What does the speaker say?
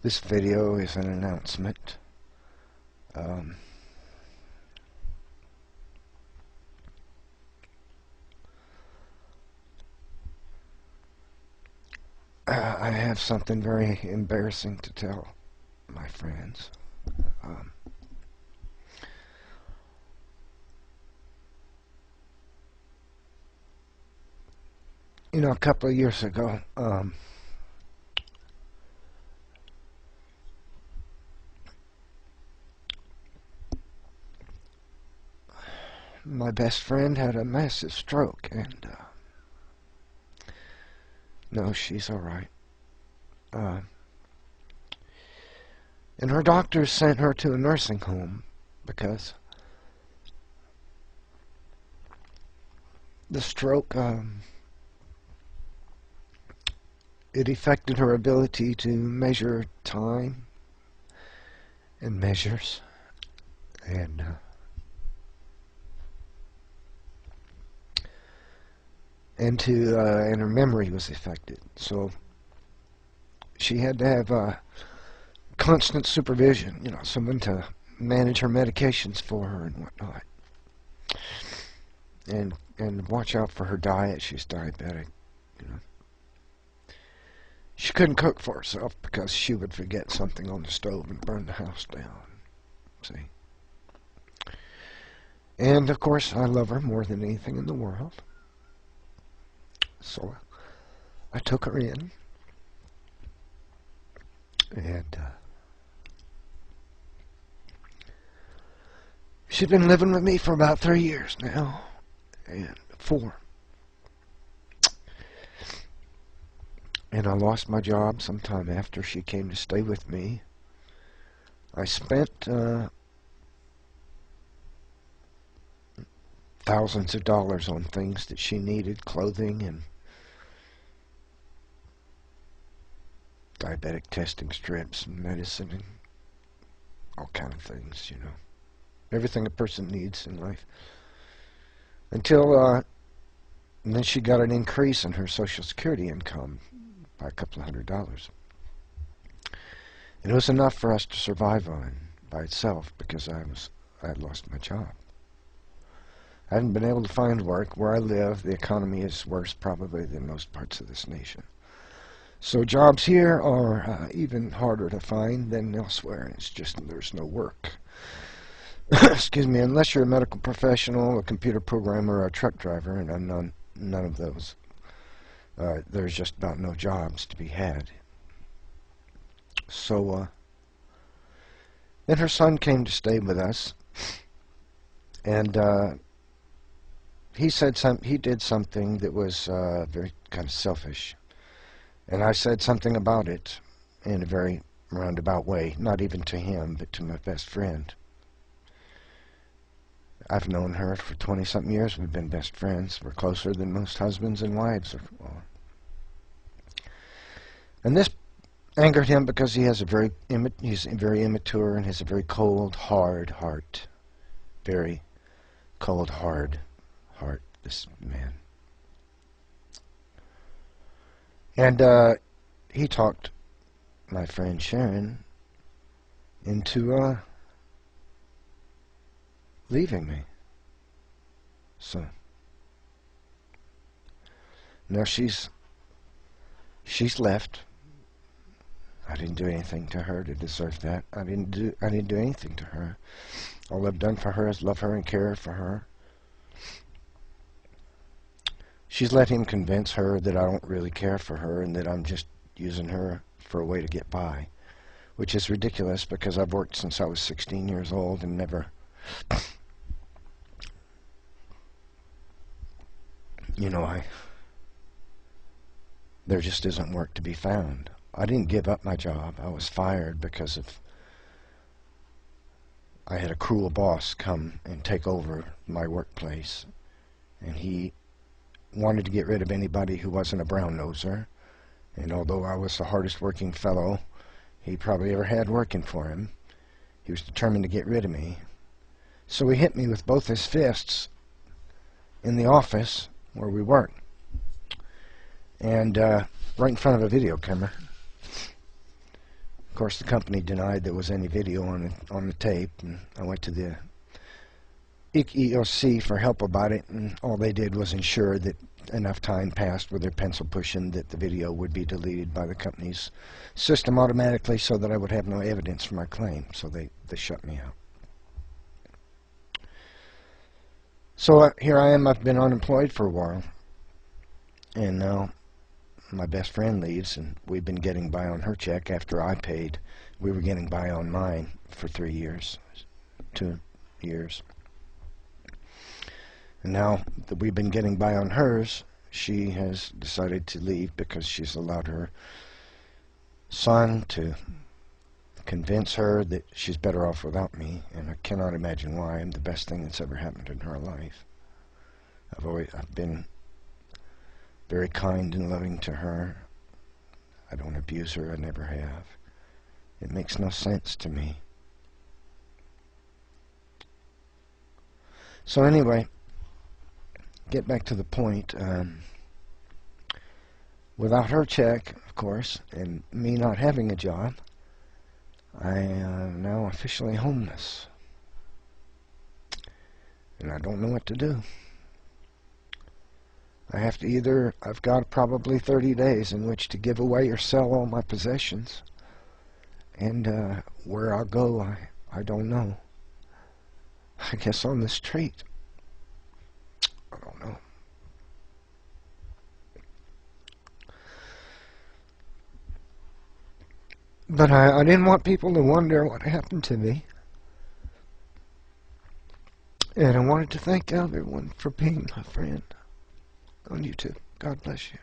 This video is an announcement. I have something very embarrassing to tell my friends. You know, a couple of years ago, my best friend had a massive stroke, and no, she's all right. And her doctors sent her to a nursing home because the stroke, it affected her ability to measure time and measures, and her memory was affected. So she had to have constant supervision, you know, someone to manage her medications for her and whatnot, and watch out for her diet. She's diabetic, you know. She couldn't cook for herself because she would forget something on the stove and burn the house down. See? And of course, I love her more than anything in the world. So I took her in, and she's been living with me for about 3 years now, and 4. And I lost my job sometime after she came to stay with me. I spent thousands of dollars on things that she needed, clothing and diabetic testing strips and medicine and all kind of things, you know. Everything a person needs in life. Until and then she got an increase in her Social Security income by a couple of $100. And it was enough for us to survive on by itself because I had lost my job. I hadn't been able to find work. Where I live, the economy is worse probably than most parts of this nation. So jobs here are even harder to find than elsewhere. It's just there's no work. Excuse me, unless you're a medical professional, a computer programmer, or a truck driver, and I'm none of those. There's just about no jobs to be had. So, then her son came to stay with us, and he did something that was very kind of selfish, and I said something about it in a very roundabout way, not even to him, but to my best friend. I've known her for 20-something years. We've been best friends. We're closer than most husbands and wives are. And this angered him because he has he's very immature and has a very cold, hard heart. Very cold, hard heart, this man. And he talked my friend Sharon into leaving me. So now she's left. I didn't do anything to her to deserve that. I didn't do anything to her. All I've done for her is love her and care for her. She's let him convince her that I don't really care for her and that I'm just using her for a way to get by, which is ridiculous because I've worked since I was 16 years old and never, you know, there just isn't work to be found. I didn't give up my job. I was fired because I had a cruel boss come and take over my workplace, and he wanted to get rid of anybody who wasn't a brown-noser. And although I was the hardest working fellow he probably ever had working for him, he was determined to get rid of me. So he hit me with both his fists in the office where we work. And right in front of a video camera. Of course, the company denied there was any video on the tape, and I went to the EEOC for help about it, and all they did was ensure that enough time passed with their pencil pushing that the video would be deleted by the company's system automatically so that I would have no evidence for my claim. So they shut me out. So here I am. I've been unemployed for a while, and now my best friend leaves, and we've been getting by on her check after I paid. We were getting by on mine for 3 years, 2 years. And now that we've been getting by on hers, she has decided to leave because she's allowed her son to convince her that she's better off without me, and I cannot imagine why. I'm the best thing that's ever happened in her life. I've been very kind and loving to her. I don't abuse her. I never have. It makes no sense to me. So anyway, get back to the point. Without her check, of course, and me not having a job, I am now officially homeless. And I don't know what to do. I have to I've got probably 30 days in which to give away or sell all my possessions. And where I'll go, I don't know. I guess on the street. I don't know. But I didn't want people to wonder what happened to me. And I wanted to thank everyone for being my friend on YouTube. God bless you.